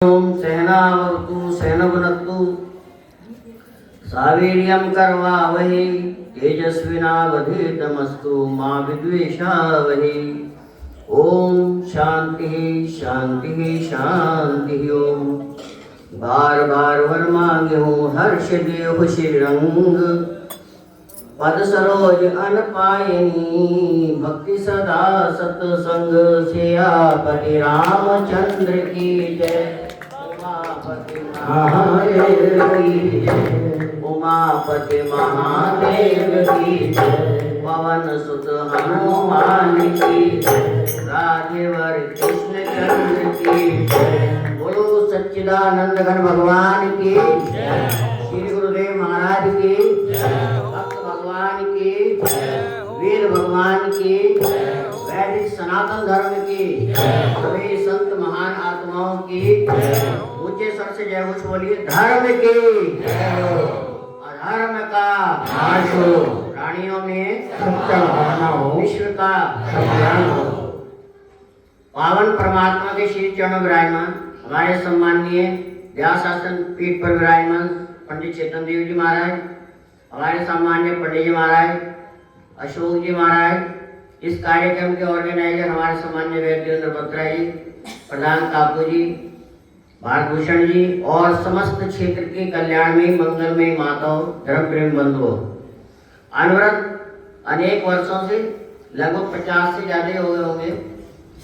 ओम सहनावतु सहनवनतु सावीर्यं करवावहै तेजस्विनावधीतमस्तु मा विद्विषावहै। ओम शांति शांति शांति। ओम बार बार वर मांगे हूँ हर्ष दे खुशी रंग पद सरोज अन पायनी भक्ति सदा सत्संग सियापति रामचंद्र की जय। उमापति महादेव की जय। उमापति महादेव की जय। पवन सुत हनुमान की जय। राजेवर कृष्ण चंद्र की जय। बोलो सच्चिदानंद घन भगवान की जय। श्री गुरुदेव महाराज की जय। भगवान की वीर भगवान की वैदिक सनातन धर्म की सभी संत महान आत्माओं की ऊंचे स्वर से जय घोष बोलिए। धर्म की अधर्म का नाश हो, प्राणियों में सत्य भावना हो, विश्व का कल्याण हो। पावन परमात्मा के श्री चरणों विराजमान हमारे सम्माननीय व्यास आसन पीठ पर विराजमान पंडित चेतन देव जी महाराज, हमारे सम्मान्य पंडित जी महाराज, अशोक जी महाराज, इस कार्यक्रम के ऑर्गेनाइजर हमारे सम्मान्य वैद्येंद्र बत्रा जी, प्रधान काकू जी, भारत भूषण जी और समस्त क्षेत्र के कल्याणमयी मंगलमयी माताओं, धर्म प्रेम बंधुओं, अनवरत अनेक वर्षों से लगभग 50 से ज्यादा हो गए होंगे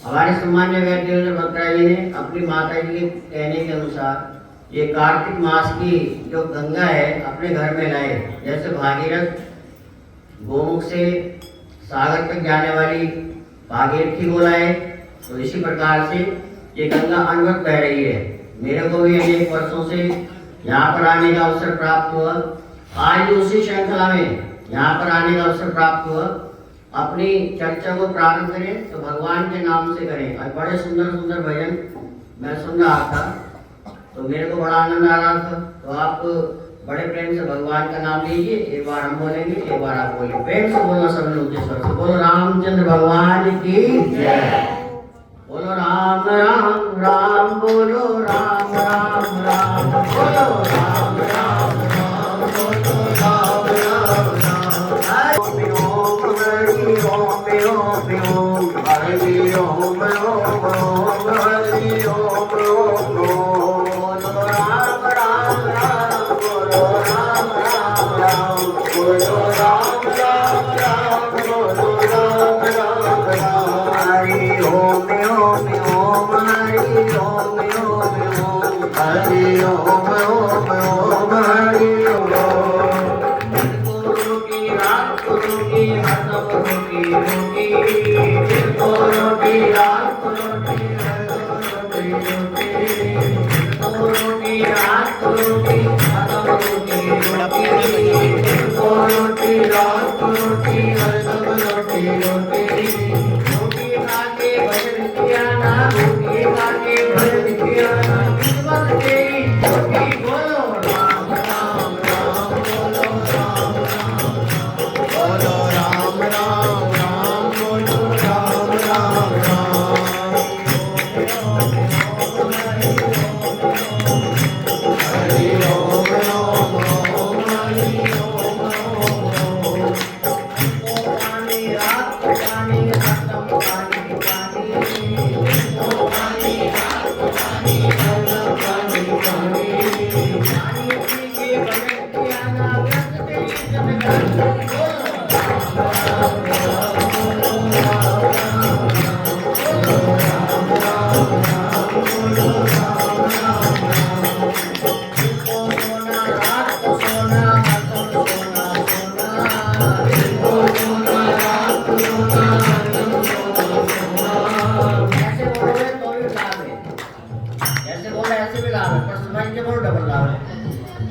हमारे सम्मान्य वैद्येंद्र बत्रा जी ने अपनी माता जी के कहने के अनुसार ये कार्तिक मास की जो गंगा है अपने घर में लाए। जैसे भागीरथ गोमुख से सागर तक जाने वाली भागीरथी को लाए, तो इसी प्रकार से ये गंगा अनवरत बह रही है। मेरे को भी अनेक वर्षों से यहाँ पर आने का अवसर प्राप्त हुआ। आज भी उसी श्रृंखला में यहाँ पर आने का अवसर प्राप्त हुआ। अपनी चर्चा को प्रारंभ करें तो भगवान के नाम से करें। और बड़े सुंदर सुंदर भजन मैं सुन रहा था तो मेरे को बड़ा आनंद आ रहा था। तो आप बड़े प्रेम से भगवान का नाम लीजिए। एक बार हम बोलेंगे, एक बार आप बोलिए। प्रेम से बोलना सब लोग ऊंचे स्वर से। बोलो रामचंद्र भगवान की जय। बोलो राम राम राम, बोलो राम राम राम, बोलो राम राम राम, बोलो राम राम राम। ओम हरि ओम ओम ओम हरि ओम ओम ओम हरि ओम ओम ओम।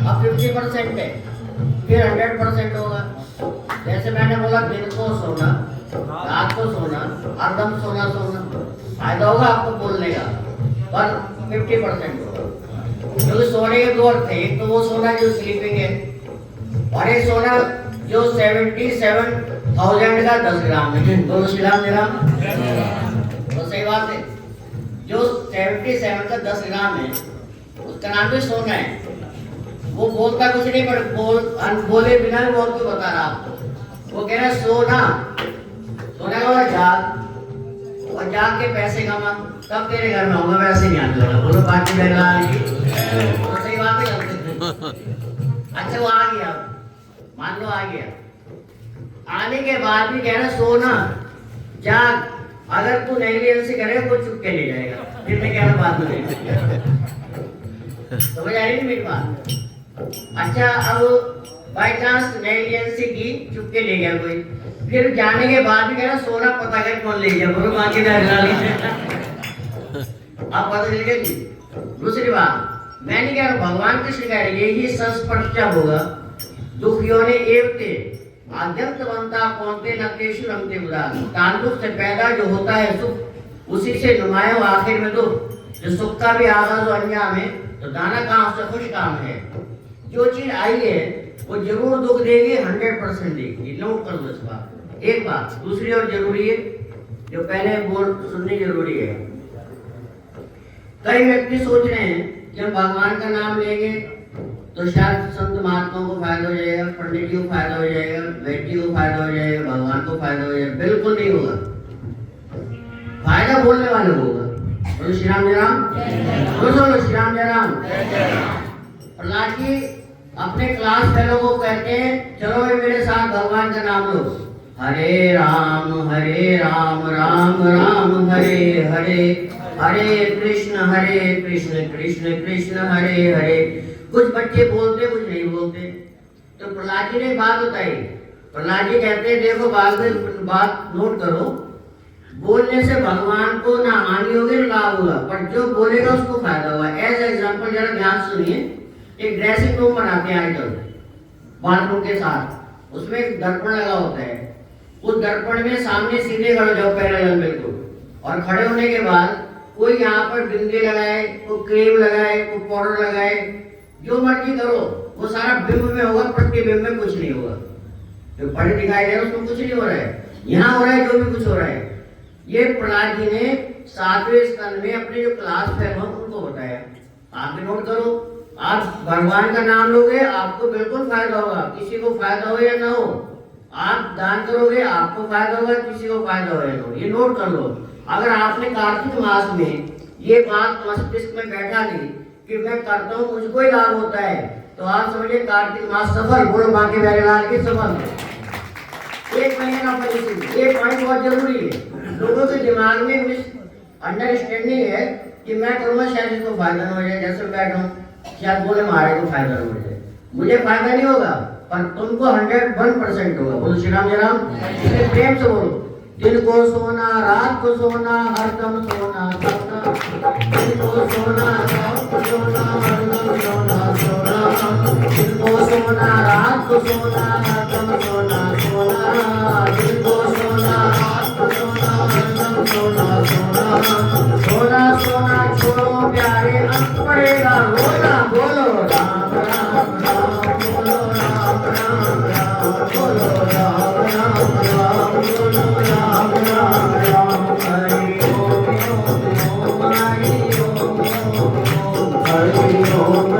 अब 50% है, फिर 100% होगा। जैसे मैंने बोला दिन को सोना, रात को सोना, हरदम सोना सोना, फायदा होगा आपको बोलने का, पर 50% होगा। क्योंकि सोने के दो अर्थ है, एक तो वो सोना जो स्लीपिंग है और एक सोना जो 77,000 का 10 ग्राम है। दोनों सिलाम तो सही बात है। जो 77 का 10 ग्राम है उसका नाम भी सोना है। वो बोलता कुछ नहीं पर बोले बिना भी बहुत कुछ बता रहा आपको। वो कह रहा सोना, सोने का बोला जाग, और जाग के पैसे कमा, तब तेरे घर में होगा, वैसे नहीं आने लगा। बोलो बाकी बेला तो सही बात है करते। अच्छा वो आ गया, मान लो आ गया, आने के बाद भी कह रहा सोना जाग, अगर तू नेग्लिजेंसी करेगा वो चुप के ले जाएगा। फिर मैं कह रहा बात नहीं समझ आ रही मेरी बात। अच्छा अब बाई चांस नेग्लिजेंसी की, चुप के ले गया कोई, फिर जाने के बाद भी कह रहा सोना पता कर कौन ले गया, बोलो बाकी आप पता चल गया जी। दूसरी बात मैं नहीं कह रहा, भगवान कृष्ण कह रहे यही संस्पर्शा होगा दुखियों ने एवते आद्यंतवंता कौनते नक्तेषु रमते उदास। ताल्लुक से पैदा जो होता है सुख, उसी से नुमाया आखिर में दुख। जो सुख का भी आगाज अंजाम है, तो दाना कहाँ से खुश काम है। जो चीज आई है वो जरूर दुख देगी, 100% देगी। नोट कर लो इस बात। एक बात दूसरी और जरूरी है, जो पहले बोल सुननी जरूरी है। कई व्यक्ति सोच रहे हैं कि हम भगवान का नाम लेंगे तो शायद संत महात्माओं को फायदा हो जाएगा, पंडित जी को फायदा हो जाएगा, वैद्य जी को फायदा हो जाएगा, भगवान को फायदा हो जाएगा। बिल्कुल नहीं होगा। फायदा बोलने वाले को होगा। बोलो श्री राम जय राम, बोलो श्री राम जय राम। प्रहलाद जी अपने क्लास फेलो को कहते हैं चलो ये मेरे साथ भगवान का नाम लो, हरे राम राम राम हरे हरे, हरे कृष्ण कृष्ण कृष्ण हरे हरे। कुछ बच्चे बोलते कुछ नहीं बोलते। तो प्रहलाद जी ने बात बताई। प्रहलाद जी कहते हैं देखो बात नोट करो, बोलने से भगवान को ना हानि होगी ना लाभ होगा, पर जो बोलेगा उसको फायदा होगा। एज एग्जाम्पल जरा ध्यान सुनिए, एक ड्रेसिंग रूम बनाते हैं आजकल बाथरूम के साथ, उसमें एक दर्पण लगा होता है। उस दर्पण में सामने सीधे खड़े जाओ पैरेलल बिल्कुल, और खड़े होने के बाद कोई यहाँ पर बिंदी लगाए, कोई क्रीम लगाए, कोई पाउडर लगाए, जो मर्जी करो, वो सारा बिंब में होगा, प्रतिबिंब में कुछ नहीं होगा। जो पढ़े दिखाई दे रहा है उसमें कुछ नहीं हो रहा है, यहाँ हो रहा है जो भी कुछ हो रहा है। ये प्रहलाद जी ने 7वें स्कंद में अपने जो क्लास फेलो उनको बताया। आप भी नोट करो, आप भगवान का नाम लोगे आपको बिल्कुल फायदा होगा, किसी को फायदा हो या ना हो। आप दान करोगे आपको फायदा होगा, किसी को फायदा हो या ना हो। ये नोट कर लो। अगर आपने कार्तिक मास में ये बात मस्तिष्क में बैठा ली कि मैं करता हूँ मुझको ही लाभ होता है, तो आप समझिए कार्तिक मास सफल। बोलो बाकी प्यारे लाल की सफल। एक महीने का परिश्रम, एक पॉइंट बहुत जरूरी है। लोगों के दिमाग में मिस अंडरस्टैंडिंग है कि मैं करूँगा शायद इसको फायदा ना हो जाए, जैसे बैठा हूँ शायद बोले महाराज को फायदा ना हो जाए। मुझे फायदा नहीं होगा पर तुमको 101% होगा। बोलो श्री राम जय राम। इसलिए प्रेम से बोलो, दिन को सोना रात को सोना हरदम सोना सोना, दिन को सोना रात को सोना हरदम सोना सोना, दिन को सोना रात को सोना हरदम सोना सोना, दिन को सोना रात को सोना हरदम सोना सोना, सोना सोना छोड़ो प्यारे अंत पड़ेगा रोना। बोलो राम राम राम, बोलो राम राम राम, बोलो राम राम राम, बोलो राम राम राम। हरि ओम ओम हरि ओम ओम, हरि ओम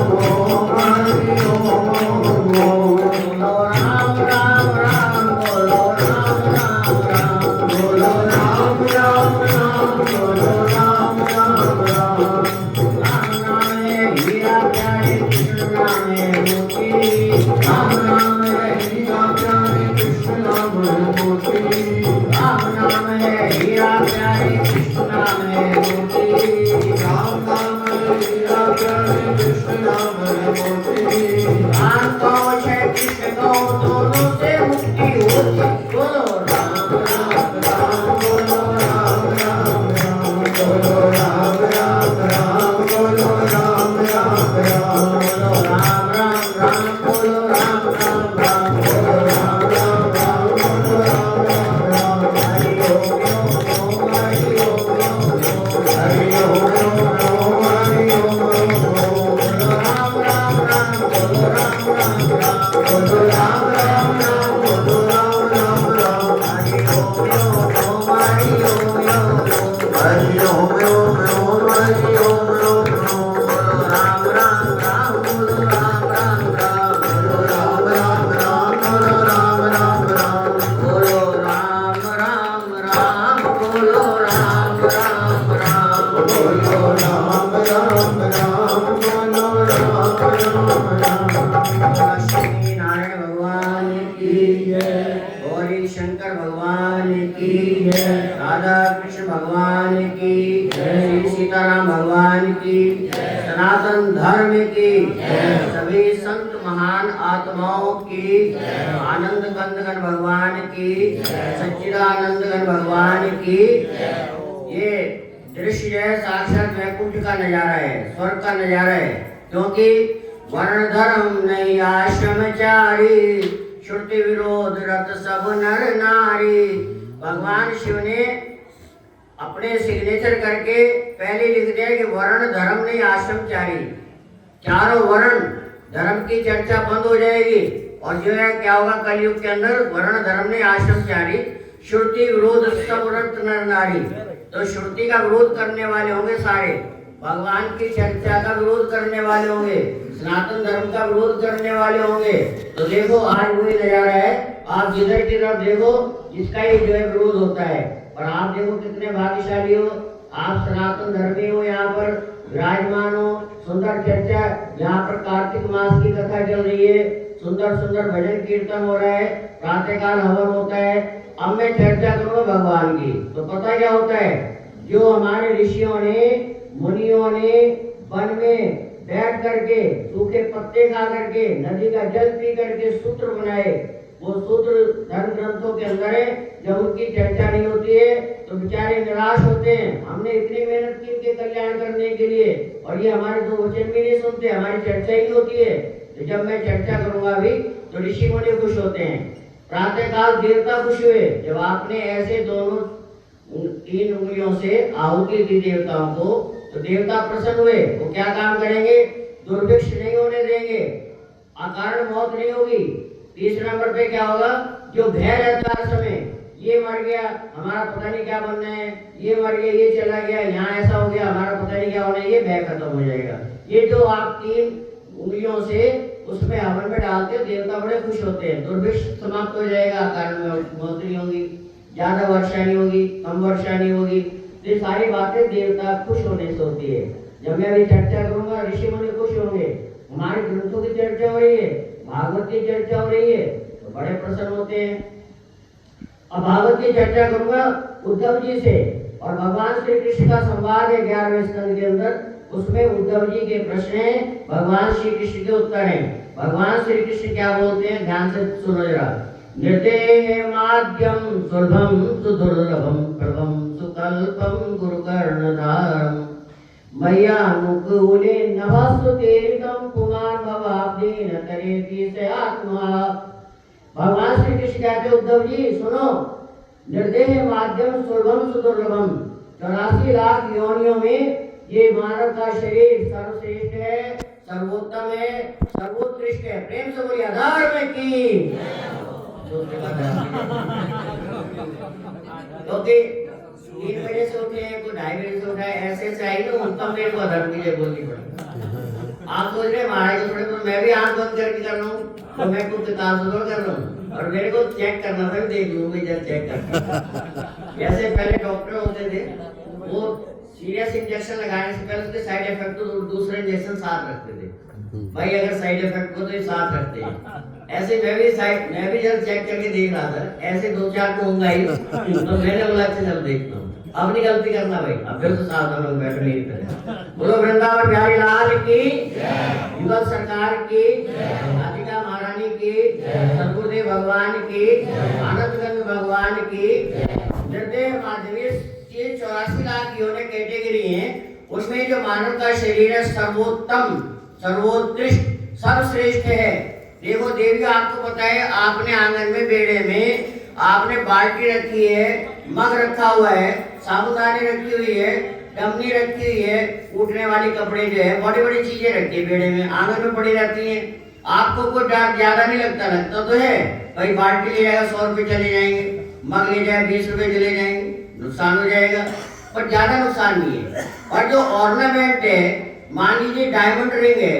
ओम हरि ओम ओम। बोलो राम राम राम, बोलो राम राम राम, बोलो राम राम राम, बोलो राम राम राम। राम नाम है हीरा प्यारे कृष्ण नाम है मोती, राम नाम है हीरा प्यारे कृष्ण नाम है मोती, राम नाम है हीरा प्यारे कृष्ण नाम है मोती, राम नाम है हीरा प्यारे कृष्ण सनातन धर्म की, सभी संत महान आत्माओं की, आनंद कंदगण भगवान की, सच्चिदानंदगण भगवान की। ये दृश्य है साक्षात वैकुंठ का नजारा है, स्वर्ग का नजारा है। क्योंकि वर्ण धर्म नहीं आश्रमचारी, श्रुति विरोध रत सब नर नारी। भगवान शिव ने अपने सिग्नेचर करके पहले लिख दिया कि वर्ण धर्म नहीं आश्रमचारी। चारों वर्ण धर्म की चर्चा बंद हो जाएगी और जो है क्या होगा कलयुग के अंदर, वर्ण धर्म नहीं आश्रमचारी, श्रुति विरोध सब रत नर नारी। तो श्रुति का विरोध करने वाले होंगे सारे, भगवान की चर्चा का विरोध करने वाले होंगे, सनातन धर्म का विरोध करने वाले होंगे। तो देखो आज वही नजारा है, आप जिधर की तरफ देखो जिसका ही जो है विरोध होता है। और आप देखो कितने भाग्यशाली हो, आप सनातन धर्मी हो, यहाँ पर विराजमान हो। सुंदर चर्चा, यहाँ पर कार्तिक मास की कथा चल रही है, सुंदर सुंदर भजन कीर्तन हो रहा है, प्रातःकाल हवन होता है। अब मैं चर्चा करूंगा भगवान की, तो पता क्या होता है, जो हमारे ऋषियों ने मुनियों ने वन में बैठ करके सूखे पत्ते खा करके नदी का जल पी करके सूत्र बनाए, वो सूत्र धर्म ग्रंथों के अंदर है। जब उनकी चर्चा नहीं होती है तो बेचारे निराश होते हैं, हमने इतनी मेहनत की इनके कल्याण करने के लिए और ये हमारे दो वचन भी नहीं सुनते, हमारी चर्चा ही होती है। तो जब मैं चर्चा करूंगा अभी तो ऋषि मुनि खुश होते हैं, प्रातःकाल देवता खुश हुए जब आपने ऐसे दोनों 3 उंगलियों से आहुति दी देवताओं को, तो देवता प्रसन्न हुए। वो क्या काम करेंगे, दुर्भिक्ष नहीं होने देंगे, अकारण मौत नहीं होगी। तीसरे नंबर पे क्या होगा, जो भय रहता है समय, ये मर गया हमारा पता नहीं क्या बनना है, ये मर गया ये चला गया, यहाँ ऐसा हो गया हमारा पता नहीं क्या होना है, ये भय खत्म हो जाएगा। ये जो आप 3 उंगलियों से उसमें हवन में डालते हो, देवता बड़े खुश होते हैं, दुर्भिक्ष समाप्त हो जाएगा, कारण मौत नहीं होगी, ज्यादा वर्षा नहीं होगी, कम वर्षा नहीं होगी। ये सारी बातें देवता खुश होने से होती है। जब मैं अभी चर्चा करूंगा ऋषि मुनि खुश होंगे, हमारे ग्रंथों की चर्चा हो रही है, भागवत की चर्चा हो रही है, तो बड़े प्रसन्न होते हैं। अब भागवत की चर्चा करूंगा उद्धव जी से, और भगवान श्री कृष्ण का संवाद है 11वें स्कंद के अंदर, उसमें उद्धव जी के प्रश्न हैं, भगवान श्री कृष्ण के उत्तर हैं। भगवान श्री कृष्ण क्या बोलते हैं, ध्यान से सुनो जरा। निर्देह माध्यम सुलभम सुदुर्लभम प्रभम सुकल्पम गुरुकर्णधारम मय्यानुकूले नभस्तुतेरितम पुमान भवाब्देन तरेति से आत्मा। भगवान श्री कृष्ण कहते उद्धव जी सुनो, निर्देह माध्यम सुलभम सुदुर्लभम, 84 लाख योनियों में ये मानव का शरीर सर्वश्रेष्ठ है, सर्वोत्तम है, सर्वोत्कृष्ट है। प्रेम से बोलिए आधार में की। क्योंकि 3 बजे से उठे, कोई 2:30 बजे से उठा है, ऐसे आई ना उत्तम प्रेम को धर्म की जय बोलनी पड़ी। आप सोच रहे महाराज थोड़े, तो मैं भी आंख बंद करके कर रहा हूँ, तो मैं कुछ किताब से कर रहा हूँ, और मेरे को चेक करना था, देख लूँ मैं जब चेक करता। जैसे पहले डॉक्टर होते थे, वो सीरियस इंजेक्शन लगाने से पहले उसके साइड इफेक्ट तो दूसरे इंजेक्शन साथ रखते थे। भाई अगर साइड इफेक्ट को तो ये साथ रखते हैं, ऐसे मैं भी जब चेक करके देख रहा था, ऐसे 2-4 को होंगे ही, तो मैंने बोला अच्छा चल देखता हूँ, अब नहीं गलती करना भाई, अब फिर तो सावधान लोग बैठ मेरी तरह। बोलो वृंदावन बिहारी लाल की, युगल सरकार की, राधिका महारानी की, सदगुरुदेव भगवान की, आनंदगंज भगवान की। निर्देह माध्यमी 84 लाख योनि कैटेगरी है, उसमें जो मानव का शरीर है सर्वोत्तम, सर्वोत्कृष्ट, सर्वश्रेष्ठ है। देखो देवी, आपको पता है, आपने आंगन में बेड़े में आपने बाल्टी रखी है, मग रखा हुआ है, साबुदानी रखी हुई है, डमनी रखी हुई है, उठने वाली कपड़े जो है, बड़ी बड़ी चीजें रखी है बेड़े में, आंगन में पड़ी रहती हैं। आपको कोई डर ज्यादा नहीं लगता, लगता तो है भाई बाल्टी ले जाएगा 100 रुपए चले जाएंगे, मग ले जाए 20 रुपए चले जाएंगे, नुकसान हो जाएगा, पर ज्यादा नुकसान नहीं है। और जो ऑर्नामेंट है, मान लीजिए डायमंड रिंग है,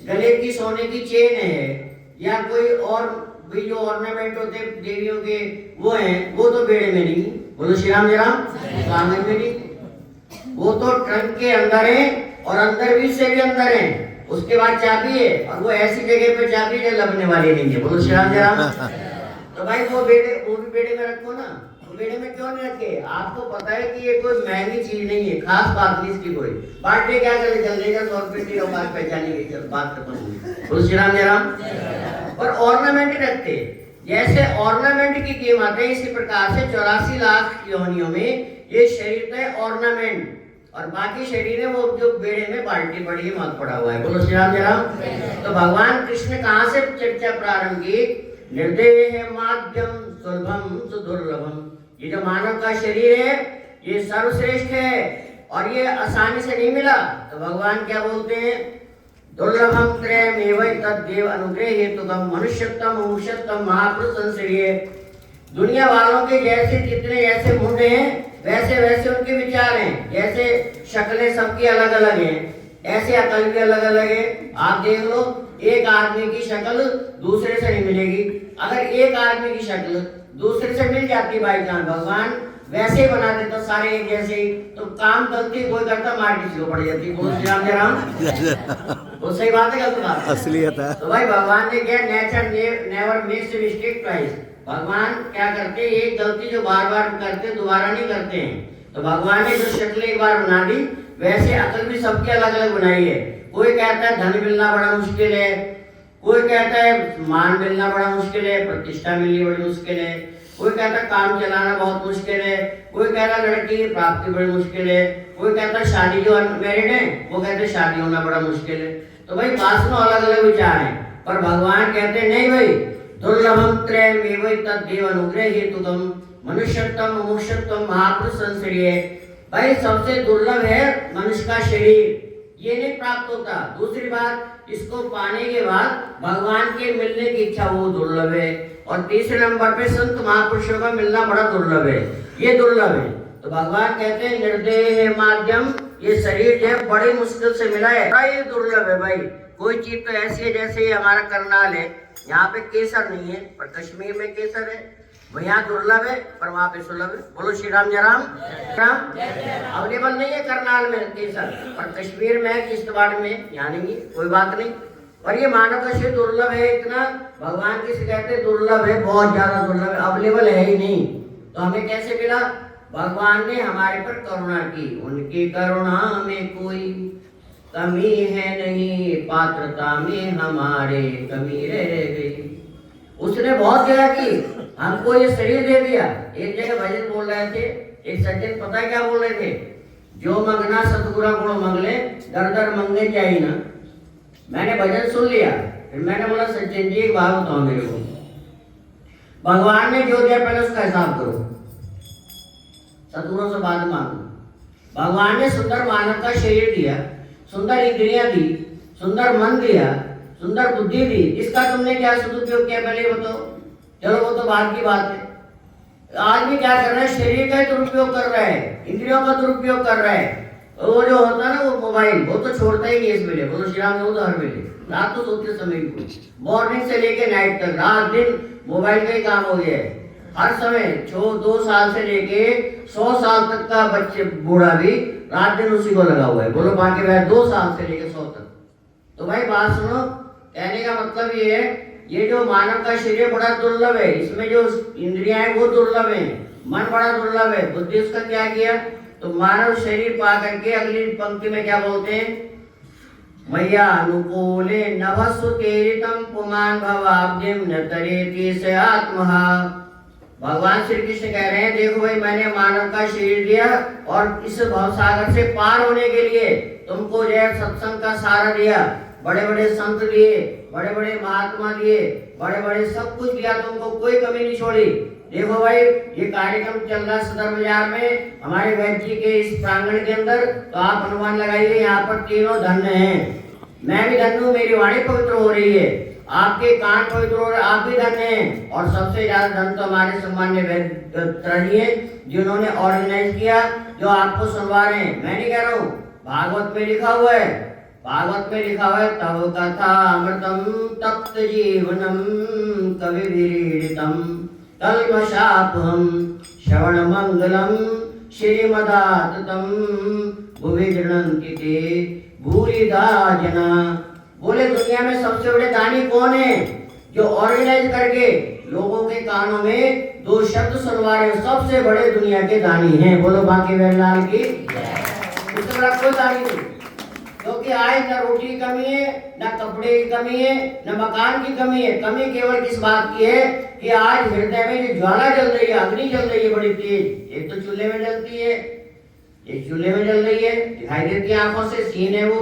गले की सोने की चेन है, या कोई और भी जो ऑर्नामेंट होते हैं देवियों के वो हैं, वो तो बेड़े में नहीं। बोलो श्री राम जय राम, आंगन में नहीं, वो तो ट्रंक के अंदर है, और अंदर भी से भी अंदर है, उसके बाद चाबी है, और वो ऐसी जगह पे चाबी जो लबने वाली नहीं है। बोलो श्री राम जय राम। तो भाई वो भी बेड़े में रखो ना, तो बेड़े में क्यों नहीं रखे? आपको पता है कि ये कोई महंगी चीज नहीं है, खास बात नहीं इसकी कोई। बांटने क्या करे, चल देगा 100 रुपये की बात पहचानेगी, चल बात खत्म हुई। बोलो श्री राम जय राम। और ऑर्नामेंट रखते, जैसे ऑर्नामेंट की कीमत है इसी प्रकार से 84 लाख योनियों में ये शरीर है ऑर्नामेंट, और बाकी शरीर है वो जो बेड़े में बाल्टी पड़ी है, मत पड़ा हुआ है। बोलो श्री राम जय राम। तो भगवान कृष्ण कहाँ से चर्चा प्रारंभ की? निर्देह माध्यम सुलभम सुदुर्लभम। ये जो मानव का शरीर है ये सर्वश्रेष्ठ है और ये आसानी से नहीं मिला। तो भगवान क्या बोलते हैं? दुर्लभम त्रयमेव तद्देव अनुग्रह हेतुकम मनुष्यत्वम मुमुक्षुत्वम महापुरुष संश्रय। दुनिया वालों के जैसे जितने जैसे मुंडे हैं वैसे वैसे उनके विचार हैं, जैसे शक्लें सबकी अलग अलग हैं ऐसे अकल भी अलग अलग है। आप देख लो, एक आदमी की शक्ल दूसरे से नहीं मिलेगी, अगर एक आदमी की शक्ल दूसरे से मिल जाती बाई चांस, भगवान वैसे ही बना देता सारे एक जैसे ही, तो काम गलती कोई करता मार किसी को पड़ जाती। बोलो श्री राम जय राम। वो सही बात है, गलत बात असलियत है। तो भाई भगवान ने क्या, nature never makes a mistake twice. भगवान क्या करते, एक गलती जो बार बार करते दोबारा नहीं करते हैं। तो भगवान ने जो शक्ल एक बार बना दी वैसे अकल भी सबकी अलग अलग बनाई है। कोई कहता है धन मिलना बड़ा मुश्किल है, कोई कहता है मान मिलना बड़ा मुश्किल है, प्रतिष्ठा मिलनी बड़ी मुश्किल है, कोई कहता है काम चलाना बहुत मुश्किल है, कोई कहता है लड़की की प्राप्ति बड़ी मुश्किल है, कोई कहता है शादी जो अनमैरिड है वो कहते हैं शादी होना बड़ा मुश्किल है। तो भाई पास में अलग अलग विचार है, पर भगवान कहते हैं नहीं भाई, दुर्लभम त्रयमेव तद्देव अनुग्रह हेतुकम मनुष्यत्वम मुमुक्षुत्वम महापुरुष संश्रय। भाई सबसे दुर्लभ है मनुष्य का शरीर, ये नहीं प्राप्त होता। दूसरी बात, इसको पाने के बाद भगवान के मिलने की इच्छा वो दुर्लभ है। और तीसरे नंबर पे संत महापुरुषों का मिलना बड़ा दुर्लभ है, ये दुर्लभ है। तो भगवान कहते हैं निर्देह माध्यम, ये शरीर जो है बड़ी मुश्किल से मिला है, बड़ा ये दुर्लभ है भाई। कोई चीज तो ऐसी है जैसे ये हमारा करनाल है, यहाँ पे केसर नहीं है पर कश्मीर में केसर है, वो यहाँ दुर्लभ है पर वहाँ पे सुलभ है। बोलो श्री राम जय राम। राम अवेलेबल नहीं है करनाल में केसर, पर कश्मीर में किश्तवाड़ में यहाँ नहीं है, कोई बात नहीं। और ये मानव का शरीर दुर्लभ है इतना, भगवान किसे कहते हैं दुर्लभ है, बहुत ज्यादा दुर्लभ है, अवेलेबल है ही नहीं। तो हमें कैसे मिला? भगवान ने हमारे पर करुणा की, उनकी करुणा में कोई कमी है नहीं, पात्रता में हमारे कमी रह गई। उसने बहुत जगह की, हमको ये शरीर दे दिया। एक जगह भजन बोल रहे थे, एक सज्जन पता है क्या बोल रहे थे? जो मंगना सतगुरु को मंगले, दर दर मंगे जाई ना। मैंने भजन सुन लिया, फिर मैंने बोला सज्जन जी एक बात बताओ मेरे को, भगवान ने जो दिया पहले उसका हिसाब करो, सतगुरु से बाद मांगो। भगवान ने सुंदर मानव का शरीर दिया, सुंदर इंद्रियां दी, सुंदर मन दिया, सुंदर बुद्धि दी, इसका तुमने क्या सदुपयोग किया पहले बताओ। चलो वो तो बात की बात है। आदमी क्या कर रहा है? शरीर का ही दुरुपयोग कर रहा है, इंद्रियों का दुरुपयोग कर रहा है। वो जो होता है ना वो मोबाइल, वो तो छोड़ता ही नहीं इस वेले। बोलो श्री राम, वो तो हर वेले, रात तो सोते समय भी, मॉर्निंग से लेके नाइट तक रात दिन मोबाइल का ही काम हो गया है। हर समय 2 साल से लेके 100 साल तक का बच्चे बूढ़ा भी रात दिन उसी को लगा हुआ है। बोलो बाकी भाई 2 साल से लेके 100 तक। तो भाई बात सुनो, कहने का मतलब ये है, ये जो मानव का शरीर बड़ा दुर्लभ है, इसमें जो इंद्रियां हैं वो दुर्लभ है, मन बड़ा दुर्लभ है, बुद्धि उसका क्या किया? तो मानव शरीर पा करके अगली पंक्ति में क्या बोलते हैं? मैया अनुकूले नभस्सुतेरितं पुमान भवाब्धिम न तरेति स आत्महा। भगवान श्री कृष्ण कह रहे हैं देखो भाई, मैंने मानव का शरीर दिया और इस भवसागर से पार होने के लिए तुमको जो है सत्संग का सहारा दिया, बड़े बड़े संत दिए, बड़े बड़े महात्मा दिए, बड़े बड़े सब कुछ दिया तुमको, कोई कमी नहीं छोड़ी। देखो भाई ये कार्यक्रम चल रहा है सदर बाजार में हमारे वैद्य जी के इस प्रांगण के अंदर, तो आप अनुमान लगाइए यहाँ पर तीनों धन्य हैं। मैं भी धन्य हूँ, मेरी वाणी पवित्र हो रही है, आपके कान पवित्र हो रहे, आप भी धन्य हैं। और सबसे ज्यादा धन तो हमारे सम्मान्य वैद्य जिन्होंने ऑर्गेनाइज किया, जो आपको सुनवा रहे हैं। मैं नहीं कह रहा हूँ, भागवत में लिखा हुआ है, भागवत में लिखा हुआ है, तव कथा अमृतम तप्त जीवनम कवि विरीडितम कल्मषापहम श्रवण मंगलम श्रीमदाततम भुवि गृह्णन्ति ते भूरिदा जना। बोले दुनिया में सबसे बड़े दानी कौन है? जो ऑर्गेनाइज करके लोगों के कानों में दो शब्द सुनवा रहे सबसे बड़े दुनिया के दानी हैं। बोलो बांके बिहारी की। उससे बड़ा कोई दानी नहीं, क्योंकि आज न रोटी की कमी है, न कपड़े की कमी है, न मकान की कमी है। कमी केवल किस बात की है कि आज हृदय में जो ज्वाला जल रही है, अग्नि जल रही है बड़ी तेज। एक तो चूल्हे में जलती है, एक चूल्हे में जल रही है, दिखाई देती है आंखों से, सीन है वो।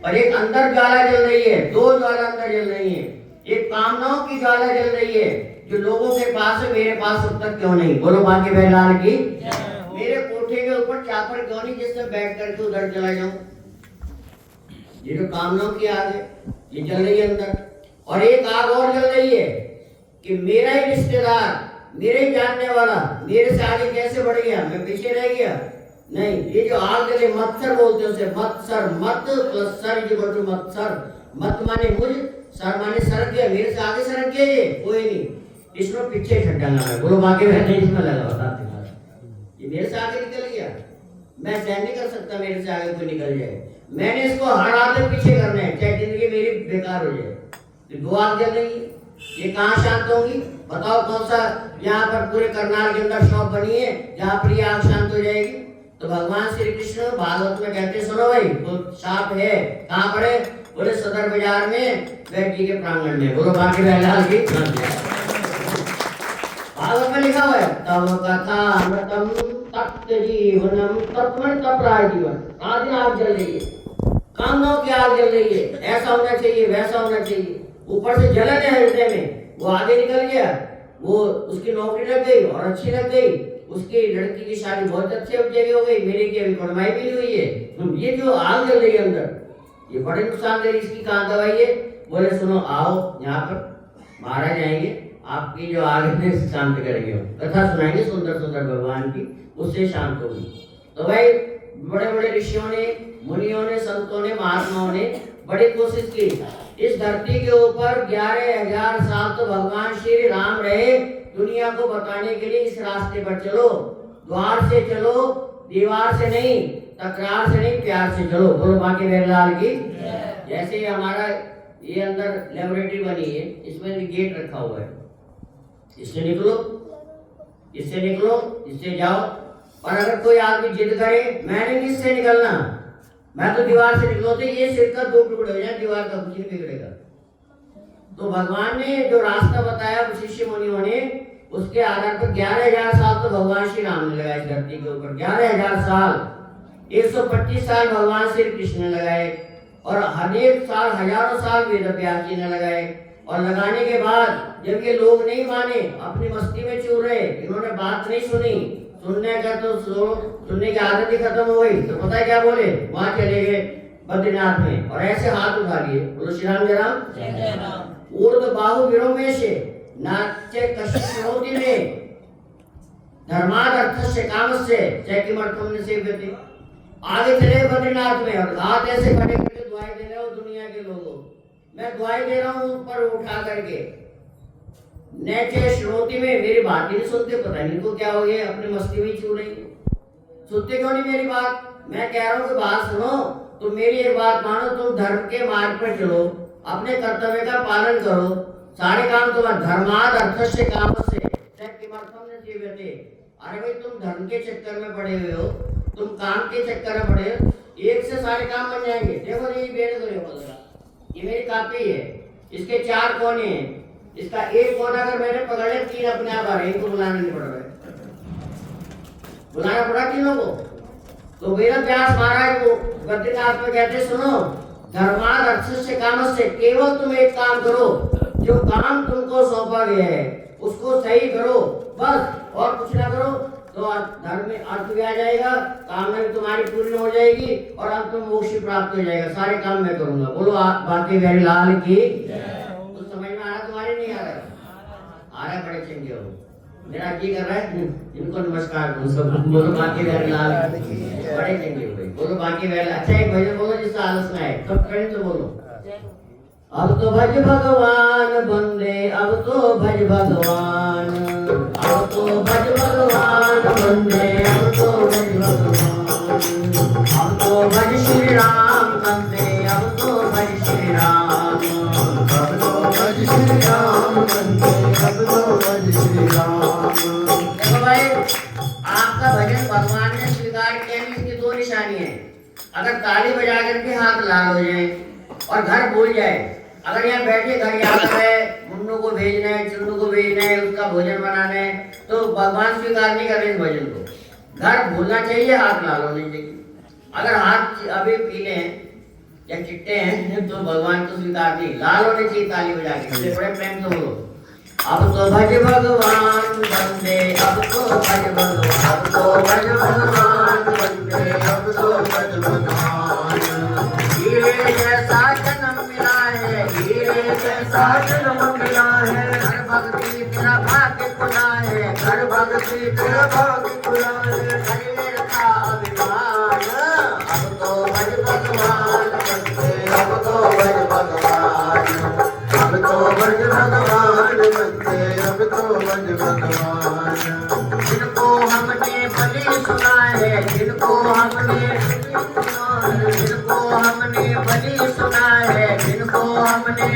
और एक अंदर ज्वाला जल रही है, दो ज्वाला अंदर जल रही है। एक कामनाओं की ज्वाला जल रही है जो लोगों के पास है, मेरे पास अब तक क्यों नहीं। बोलो बांके बिहारी की। मेरे कोठे के ऊपर चापर क्यों नहीं जिससे बैठ करके उधर चला जाऊं। ये जो कामनाओं की आग है ये जल रही है अंदर। और एक आग और जल रही है कि मेरा ही रिश्तेदार, मेरे ही जानने वाला मेरे से आगे कैसे बढ़ गया, मैं पीछे रह गया। नहीं, ये जो आग जले, मत्सर बोलते हैं उसे, मत्सर, मत प्लस सर इक्वल टू मत्सर। मत माने मुझ, सर माने सरक गया, मेरे से आगे सरक गया, ये कोई नहीं, इसमें पीछे छटना है। बोलो बाकी नहीं इसमें लगा बताते ये मेरे से आगे निकल गया, मैं सहन नहीं कर सकता मेरे से आगे कोई निकल जाए। मैंने इसको हर आदत पीछे करना है, चाहे जिंदगी मेरी बेकार हो जाए। तो दो आग जल रही है, ये कहाँ शांत होंगी? बताओ कौन सा यहाँ पर पूरे करनाल के अंदर शॉप बनी है जहाँ पर ये आग शांत हो जाएगी? तो भगवान श्री कृष्ण भागवत में कहते हैं, सुनो भाई वो शाप है, कहाँ पड़े? बोले सदर बाजार में वैद्य जी के प्रांगण में। बोलो बाकी की। भागवत में लिखा हुआ है, तब कथा अमृतम तप्त जीवनम, तत्मन तप रहा जीवन। आदि आग जल रही है, कामनाओं की आग जल रही है, ऐसा होना चाहिए वैसा होना चाहिए। ऊपर से जलन है हृदय में, वो आगे निकल गया, वो उसकी नौकरी लग गई और अच्छी लग गई, उसकी लड़की की शादी बहुत अच्छी जगह हो गई, मेरी की अभी कड़माई भी नहीं हुई है। ये जो आग जल रही है अंदर, ये बड़े नुकसान दे रही। इसकी कहाँ दवाई है? बोले सुनो आओ यहाँ पर महाराज आएंगे, आपकी जो आग है शांत करेंगे, कथा सुनाएंगे सुंदर सुंदर भगवान की, उससे शांत होगी। तो भाई बड़े बड़े ऋषियों ने, मुनियों ने, संतों ने, महात्माओं ने बड़ी कोशिश की। इस धरती के ऊपर 11,000 साल तो भगवान श्री राम रहे दुनिया को बताने के लिए, इस रास्ते पर चलो, द्वार से चलो, दीवार से नहीं, तकरार से नहीं, प्यार से चलो। बोलो बांके बिहारी की। जैसे ही हमारा ये अंदर लेबोरेटरी बनी है, इसमें गेट रखा हुआ है, इससे निकलो, इससे निकलो, इससे जाओ। और अगर कोई आदमी जिद करे मैंने किससे निकलना, मैं तो दीवार से निकलो, तो ये सिर का दो टुकड़े हो जाए, दीवार का कुछ नहीं बिगड़ेगा। तो भगवान ने जो रास्ता बताया शिष्य मुनियों ने, उसके आधार पर 11,000 साल तो भगवान श्री राम ने लगाए धरती के ऊपर। 11,000 साल, 125 साल भगवान श्री कृष्ण ने लगाए, और अनेक साल, हजारों साल वेद व्यास जी ने लगाए। और लगाने के बाद जब ये लोग नहीं माने, अपनी मस्ती में चूर रहे, इन्होंने बात नहीं सुनी, सुनने का तो सुनने की आदत ही खत्म हो गई, तो पता है क्या बोले? वहां चले गए बद्रीनाथ में और ऐसे हाथ उठा लिए, बोलो श्री राम जय राम। ऊर्ध बाहु विरोमेशे नाट्य कश्यपति में धर्मादर्थस्य कामस्य चैकिमर्थम ने सेव्यते। आगे चले बद्रीनाथ में और हाथ ऐसे खड़े करके दुआई दे रहे हो दुनिया के लोगों, मैं दुआई दे रहा हूँ ऊपर उठा करके। नैचे श्रोति में मेरी बात ही नहीं सुनते, पता नहीं इनको क्या हो गया, अपनी मस्ती में चू रही, सुनते क्यों नहीं मेरी बात? मैं कह रहा हूँ कि बात सुनो, तुम मेरी एक बात मानो, तुम धर्म के मार्ग पर चलो, अपने कर्तव्य का पालन करो, सारे काम तुम्हारे धर्माद अर्थस्य कामस्य किमर्थम न जीवते। अरे भाई तुम धर्म के चक्कर में पड़े हुए हो, तुम काम के चक्कर में पड़े हो, एक से सारे काम बन जाएंगे। देखो ये बेड करो बोलेगा, ये मेरी कॉपी है, इसके 4 कोने हैं, इसका एक कोना अगर मैंने पकड़ लिया 3 अपने आप आ रहे, इनको बुलाना नहीं पड़ रहा है, बुलाना पड़ा तीनों को। तो वेद व्यास महाराज को बद्रीनाथ में कहते सुनो, धर्माद अर्थस्य कामस्य, केवल तुम एक काम करो, जो काम तुमको सौंपा गया है उसको सही करो बस, और कुछ ना करो, तो धर्म में अर्थ भी आ जाएगा, कामना भी तुम्हारी पूरी हो जाएगी और अंत में मोक्ष प्राप्त हो जाएगा। सारे काम मैं करूंगा। बोलो बांके बिहारी लाल की। तो समझ में आ रहा तुम्हारे नहीं आ रहा? आ रहा, बड़े चंगे हो, मेरा जी कर रहा है इनको नमस्कार करो। बोलो बांके बिहारी लाल, बड़े चंगे हो। बोलो बांके बिहारी। अच्छा एक भजन बोलो जिससे आलस ना आए, सब करें तो बोलो। अब तो भज भगवान बंदे, अब तो भज भगवान, अब तो भज भगवान बंदे, अब तो भज भगवान, अब तो भज श्री राम बंदे, अब तो भज श्री राम, अब तो भज श्री राम अगर ताली बजा करके हाथ लाल हो जाए और घर भूल जाए, अगर यहाँ बैठे घर याद है, मुन्नू को भेजना है, चुन्नू को भेजना है, उसका भोजन बनाना है, तो भगवान स्वीकार नहीं कर रहे इस भोजन को। घर भूलना चाहिए, हाथ लाल होने चाहिए। अगर हाथ अभी पीले हैं या चिट्टे हैं तो भगवान को स्वीकार नहीं, लाल होने चाहिए ताली बजा के। बड़े प्रेम से बोलो, अब तो भज भगवान बंदे, अब तो भज भगवान, अब तो भज भगवान बंदे, अब तो भज भगवान। हीरे जैसा जन्म मिला है, हीरे जैसा जन्म मिला है, हर भक्ति तेरा भाग्य खुला है, हर भक्ति तेरा भाग्य खुला है, हरियर का अभिमान। अब तो भज भगवान बंदे, अब तो भज भगवान, अब तो भज भगवान बंदे, अब तो भज भगवान। जिनको हमने बलि सुना है, जिनको हमने बलि सुना है, जिनको हमने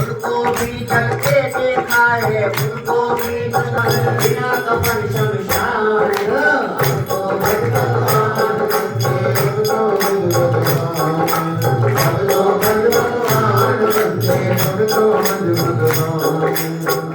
उनको भी जल के देखा है, उनको भी बिना कफन शमशान। अब तो भज भगवान बंदे, अब तो भज भगवान, अब तो भज भगवान बंदे, अब तो भज भगवान।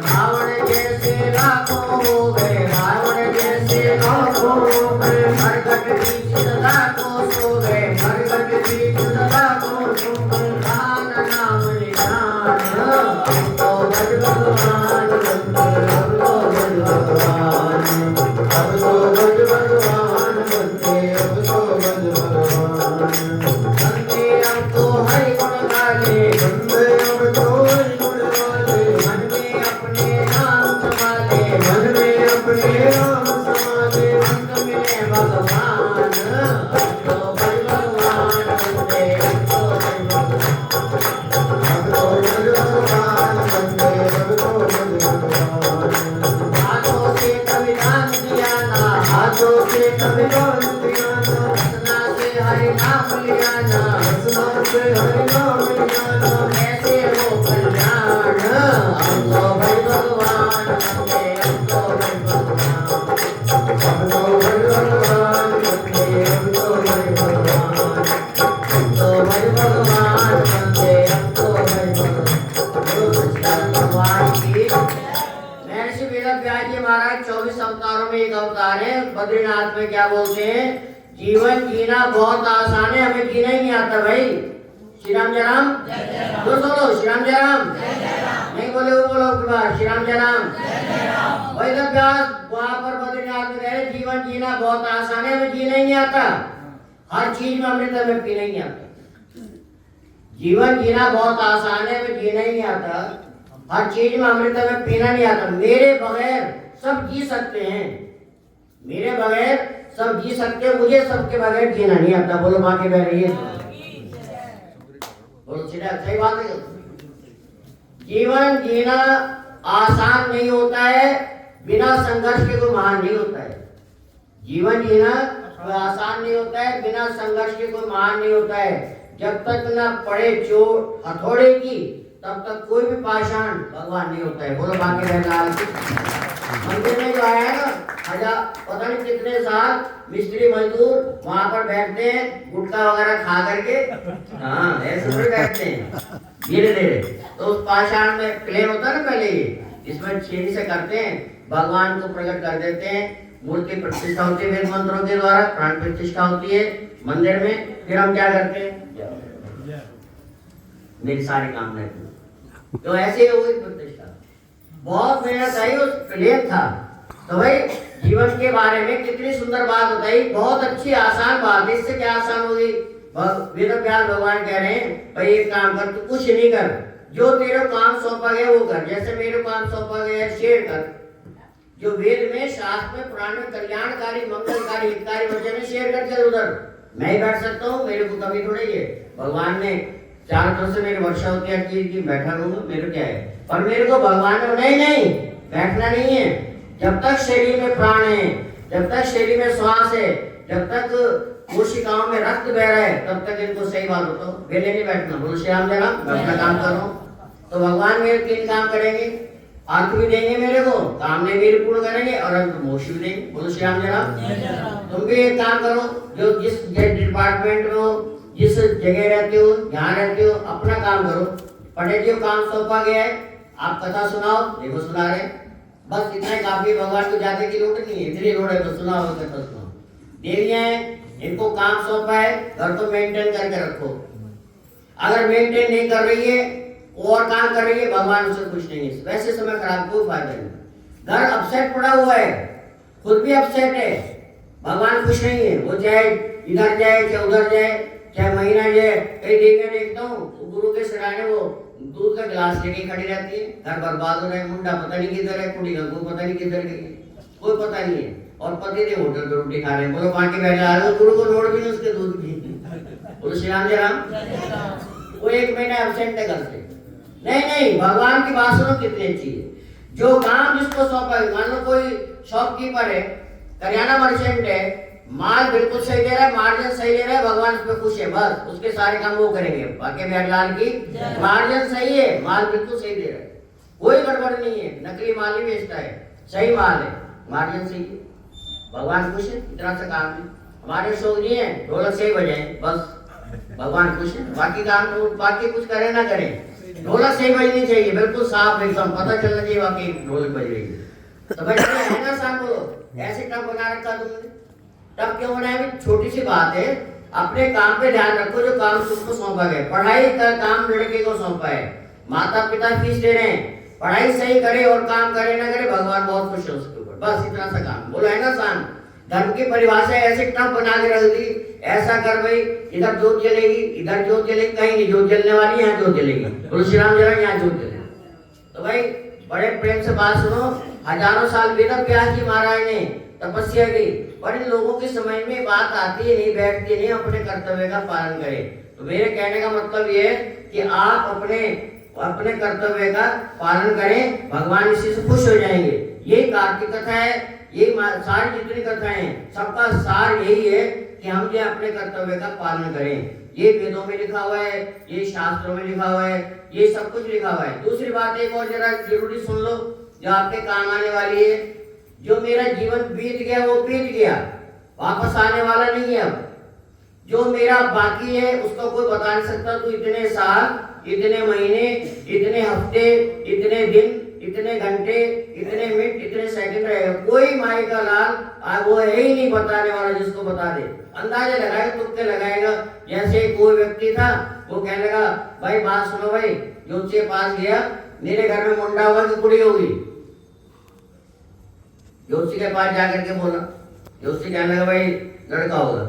रावण जैसे लाखों हो गए, रावण जैसे लाखों हो गए, मरकट बीच सदा को सो गए, मरकट बीच सदा को सो गए, राम नाम निधान। अब तो भज भगवान बंदे, अब तो भज भगवान, अब तो भज भगवान बंदे, अब तो भज भगवान। बंदे अब तो हरि गुण गाले, बंदे अब तो हरि गुण गाले, मन में अपने नाम समाले, मन में अपने नाम समाले, अंत में भगवान। अब तो भज भगवान बंदे, अब तो भज भगवान, अब तो भज भगवान बंदे, अब तो भज भगवान। हाथों से कभी दान दिया ना, हाथों से कभी दान दिया ना, रसना से हरि नाम लिया ना, रसना से हरि नाम लिया ना, ऐसे हो कल्याण। अब तो भज भगवान बंदे, अब तो भज भगवान, अब तो भज भगवान बंदे, अब तो भज भगवान, अब तो भज भगवान बंदे, अब तो भज भगवान। भगवान की महर्षि वेदव्यास जी महाराज 24 अवतारों में एक अवतार है। बद्रीनाथ में क्या बोलते हैं, जीवन जीना बहुत आसान है, हमें जीना ही नहीं आता भाई। श्री राम जय राम, बोलो श्री राम जय राम, नहीं बोले वो बोलो श्री राम जय राम। वेदव्यास वहां पर बद्रीनाथ में गए, जीवन जीना बहुत आसान है, हमें जीना ही नहीं आता, हर चीज में अमृत हमें पीना ही नहीं आता। जीवन जीना बहुत आसान है, हमें जीना ही नहीं आता, हर चीज में अमृत में पीना नहीं आता। मेरे बगैर सब जी सकते हैं, मेरे बगैर सब जी सकते हैं, मुझे सबके बगैर जीना नहीं आता। बोलो माँ के बगैर ये बोलो, सीधा सही बात है। जीवन जीना आसान नहीं होता है, बिना संघर्ष के कोई महान नहीं होता है। जीवन जीना आसान नहीं होता है, बिना संघर्ष के कोई महान नहीं होता है। जब तक न पड़े चोट हथौड़े की, तब तक कोई भी पाषाण भगवान नहीं होता है। बोलो बाकी लाल मंदिर में जो आया है ना, पता नहीं कितने साल मिस्त्री मजदूर वहां पर बैठते हैं गुटखा वगैरह खा करके, हाँ ऐसे थोड़ी बैठते हैं, धीरे धीरे। तो उस पाषाण में क्लेम होता है ना, पहले ये इसमें छेनी से करते हैं, भगवान को प्रकट कर देते हैं, मूर्ति प्रतिष्ठा होती है वेद मंत्रों के द्वारा, प्राण प्रतिष्ठा होती है मंदिर में। फिर हम क्या करते हैं, मेरी सारी कामनाएं तो ऐसे हुई प्रतिष्ठा। बहुत मेहनत आई, उस क्लेम था। तो भाई जीवन के बारे में कितनी सुंदर बात बताई, बहुत अच्छी आसान बात है। इससे क्या आसान होगी, वेदव्यास भगवान कह रहे हैं भाई एक काम कर, तू कुछ नहीं कर, जो तेरे काम सौंपा गया वो कर। जैसे मेरे काम सौंपा गया शेयर कर, जो वेद में शास्त्र में पुराण में कल्याणकारी मंगलकारी हितकारी वचन है, शेयर कर। चल उधर मैं ही बैठ सकता हूँ, मेरे को कभी थोड़ी है। भगवान ने चारों तरफ से मेरी वर्षा होती है कि बैठा रहूंगा, मेरे क्या है। पर मेरे को भगवान ने नहीं बैठना नहीं है। जब तक शरीर में प्राण है, जब तक शरीर में श्वास है, जब तक कोशिकाओं में रक्त बह रहा है, तब तक इनको सही बात होता है, वेले नहीं बैठना। बोलो श्री राम जय राम, अपना काम करो। तो भगवान मेरे 3 काम करेंगे, अर्थ भी देंगे मेरे को, कामने भी पूर्ण करेंगे और अंत मोक्ष भी देंगे। बोलो श्री राम जय राम। तुम भी एक काम करो, जो जिस डिपार्टमेंट में हो, जिस जगह रहते हो, जहाँ रहते हो, अपना काम करो। पंडित जी को काम सौंपा गया है, आप कथा सुनाओ, देखो सुना रहे, बस इतना ही काफी। भगवान को जाने की लोड़ नहीं है, इतनी लोड़ है तो सुनाओ, कथा सुनाओ। देवियां हैं, इनको काम सौंपा है, घर को मेंटेन करके रखो। अगर मेंटेन नहीं कर रही है और काम कर रही है, भगवान उससे खुश नहीं है। वैसे समय खराब, कोई फायदा नहीं। घर अपसेट पड़ा हुआ है, खुद भी अपसेट है, भगवान खुश नहीं है। वो चाहे इधर जाए चाहे उधर जाए, चाहे महीना जाए। कई देवियां देखता हूँ गुरु के सराहने वो दूध का गिलास लेके खड़ी रहती है, घर बर्बाद हो रहा है, मुंडा पता नहीं किधर है, कुड़ी का कोई पता नहीं किधर गई, कोई पता नहीं है। और पति देव होटल पे रोटी खा रहे हैं, बोलो पार्टी बैठा आ रहे हो, गुरु को लोड़ भी नहीं उसके दूध की। बोलो श्री राम जय राम। वो 1 महीना एब्सेंट है घर से। नहीं, भगवान की बात सुनो कितनी अच्छी है। जो काम जिसको सौंपा है, मान लो कोई शॉपकीपर है, करियाना मर्चेंट है, माल बिल्कुल सही दे रहा है, मार्जिन सही दे रहा है, भगवान उस पर खुश है, बस उसके सारे काम वो करेंगे। बाकी बैठलाल की मार्जिन सही है, माल बिल्कुल सही दे रहा है, कोई गड़बड़ नहीं है, नकली माल नहीं बेचता है, सही माल है, मार्जिन सही है, भगवान खुश है। इतना सा काम है। हमारे शौक नहीं है ढोलक से ही बजाए, बस भगवान खुश है। बाकी काम तो बाकी कुछ करे ना करे, ढोलक सही बजनी चाहिए, बिल्कुल साफ एकदम, पता चलना चाहिए वाकई ढोलक बज रही है। समझ रहे हैं ना साहब? बोलो ऐसे टब बना रखा तुमने, टब क्यों बनाया? छोटी सी बात है, अपने काम पे ध्यान रखो जो काम तुमको सौंपा गया। पढ़ाई का काम लड़के को सौंपा है, माता पिता फीस दे रहे हैं, पढ़ाई सही करे और काम करे ना करे, भगवान बहुत खुश है उसके ऊपर, बस इतना सा काम। बोलो है ना सान? धर्म की परिभाषा ऐसे टब बना के रख दी, ऐसा कर भाई, इधर जोत जलेगी, इधर जोत जलेगी, कहीं नहीं जोत जलने वाली, यहाँ जोत जलेगी। बोलो श्री राम जरा, यहाँ जोत जलेगी। तो भाई बड़े प्रेम से बात सुनो, हजारों साल वेद व्यास जी महाराज ने तपस्या की, पर इन लोगों की समझ में बात आती है नहीं, बैठती नहीं, अपने कर्तव्य का पालन करें। तो मेरे कहने का मतलब ये है कि आप अपने कर्तव्य का पालन करें, भगवान इसी से खुश हो जाएंगे। ये कार्तिक कथा है, ये सारी जितनी कथाएं हैं, सबका सार यही है कि हम जो अपने कर्तव्य का पालन करें। ये वेदों में लिखा हुआ है, ये शास्त्रों में लिखा हुआ है, ये सब कुछ लिखा हुआ है। दूसरी बात एक और जरा जरूरी सुन लो, जो आपके काम आने वाली है। जो मेरा जीवन बीत गया वो बीत गया, वापस आने वाला नहीं है। अब जो मेरा बाकी है उसको कोई बता नहीं सकता। तो इतने साल, इतने महीने, इतने हफ्ते, इतने दिन, इतने घंटे, इतने मिनट, इतने सेकंड रहेगा, कोई माई का लाल वो है ही नहीं बताने वाला जिसको बता दे। अंदाजा लगाएगा, तुक्के लगाएगा। जैसे कोई व्यक्ति था, वो कहने लगा भाई बात सुनो भाई, ज्योतिष के पास गया, मेरे घर में मुंडा हुआ कि कुड़ी होगी। ज्योतिष के पास जाकर के बोला, ज्योतिष कहने लगा भाई लड़का होगा।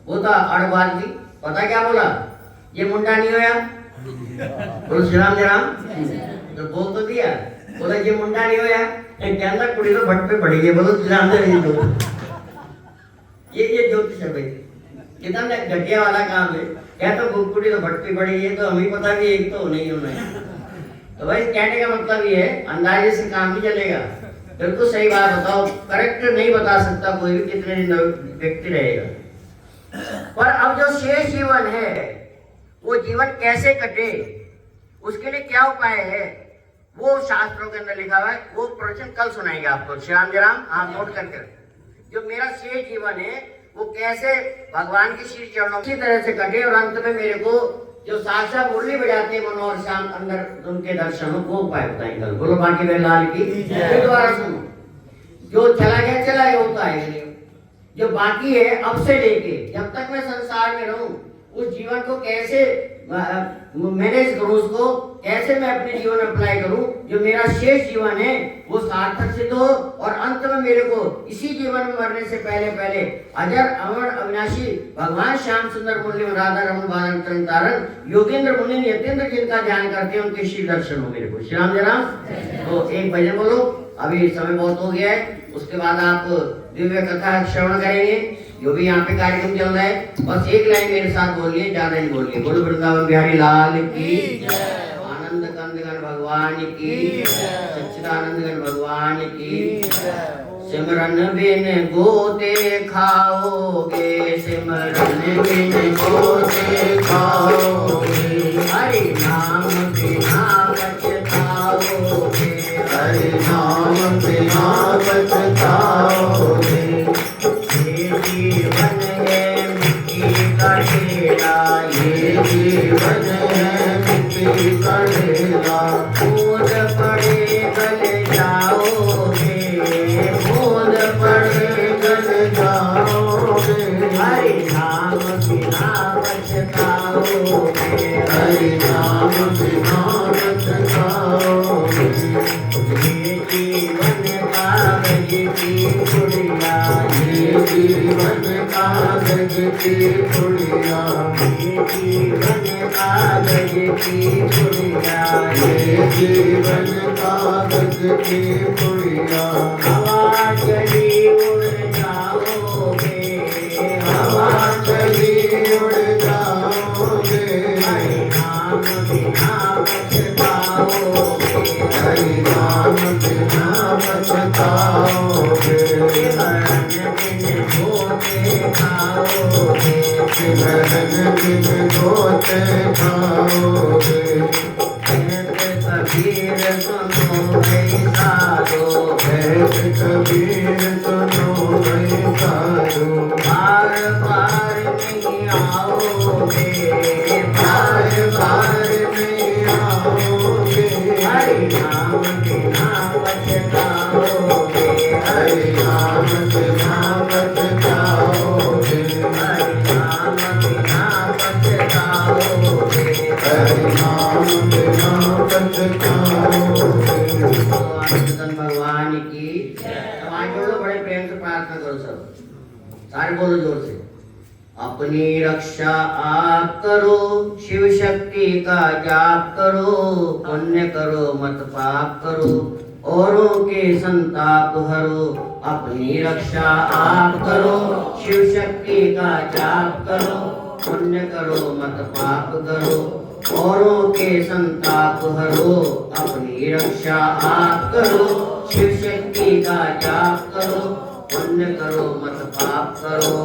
वो था अड़बाज जी, पता क्या बोला? ये मुंडा नहीं होया। बोलो श्री राम जय राम। तो बोल तो दिया, बोला ये मुंडा नहीं होया, कहना कुड़ी तो भट्ट पे पड़ी है। बोलो श्री राम जय राम। ये ज्योतिष है भाई, कितना घटिया वाला काम है। क्या तो कुड़ी तो भट्ट पे पड़ी है, तो हमें पता भी एक तो नहीं होना है। तो भाई कहने का मतलब ये है, अंदाजे से काम नहीं चलेगा। बिल्कुल सही बात बताओ, करेक्ट नहीं बता सकता कोई भी कितने दिन व्यक्ति रहेगा। पर अब जो शेष जीवन है, वो जीवन कैसे कटे, उसके लिए क्या उपाय है, वो शास्त्रों के अंदर लिखा हुआ है। वो प्रवचन कल सुनाएंगे आपको। श्री राम जय राम। हाँ, नोट करके। जो मेरा शेष जीवन है वो कैसे भगवान की श्री चरणों की तरह से कटे, और अंत में मेरे को जो साक्षात मुरली बजाते हैं मनोहर श्याम अंदर उनके दर्शन हो, वो उपाय बताएंगे कल। बोलो बाकी वे लाल की। दोबारा सुनो, जो चला गया वो तो आएगा नहीं। जो बाकी है अब से लेके जब तक मैं संसार में रहूं, उस जीवन को कैसे मैनेज करूं, उसको कैसे मैं अपने जीवन में अप्लाई करूं। जो मेरा शेष जीवन है वो सार्थक सिद्ध हो, और अंत में मेरे को इसी जीवन में मरने से पहले अजर अमर अविनाशी भगवान श्याम सुंदर मुरली राधा रमन बालन तरन तारण योगेंद्र मुनि यतेंद्र जिनका ध्यान करते हैं, उनके श्री दर्शन हो मेरे को। श्री राम जय राम। तो एक भजन बोलो, अभी समय बहुत हो गया है, उसके बाद आप दिव्य कथा श्रवण करेंगे। जो भी यहाँ पे कार्यक्रम चल रहा है, बस एक लाइन मेरे साथ बोलिए, ज्यादा नहीं बोलिए। बोलो वृंदावन बिहारी लाल की, आनंद कंदगण भगवान की, सच्चिदानंद गण भगवान की। सिमरन बिन गोते खाओगे, सिमरन बिन गोते खाओगे, हरि नाम बिना पछताओगे, हरि नाम बिना पछताओगे। जीवन है बिना पछताओगे। ये जीवन कागज की पुड़िया, ये जीवन कागज की पुड़िया, ये जीवन कागज की पुड़िया, ये जीवन कागज की पुड़िया। हवा चली उड़ जाओगे, हवा चली उड़ जाओगे। हरि नाम बिना पछताओगे, हरि नाम बिना पछताओगे। सिमरन बिन धोखे खाओगे, सिमरन बिन धोखे खाओगे। कहत कबीर सुनो भाई साधो, कहत कबीर सुनो भाई साधो। बार बार नहीं आओगे, बार बार नहीं आओगे। हरि नाम बिना पछताओगे, हरि नाम बिना पछताओगे। हरि नाम बिना पछताओगे। हरि नाम बिना पछताओगे। भगवान भगवान की समाज बोलो, बड़े प्रेम से प्रार्थना करो सब, सारे बोलो जोर से। अपनी रक्षा आप करो, शिव शक्ति का जाप करो, पुण्य करो मत पाप करो, औरों के संताप हरो। अपनी रक्षा आप करो, शिव शक्ति का जाप करो, पुण्य करो मत पाप करो, औरों के संताप हरो। अपनी रक्षा आप करो, शिव शक्ति का जाप करो, पुण्य करो मत पाप करो,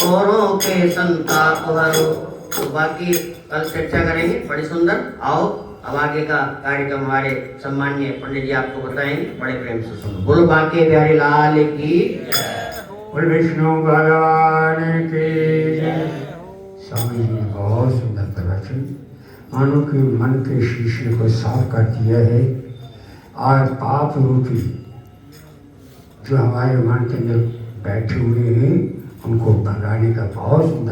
औरों के संताप हरो। तो बाकी कल चर्चा करेंगे, बड़ी सुंदर। आओ अब आगे का कार्यक्रम हमारे सम्माननीय पंडित जी आपको बताएंगे, बड़े प्रेम से सुनो। बोलो बांके बिहारी लाल की, बोल विष्णु भगवान की जय। स्वामी जी ने बहुत सुंदर प्रवचन, मानो कि मन के शीशे को साफ कर दिया है और पाप रूपी जो हमारे मन के अंदर बैठे हुए हैं उनको भगाने का बहुत सुंदर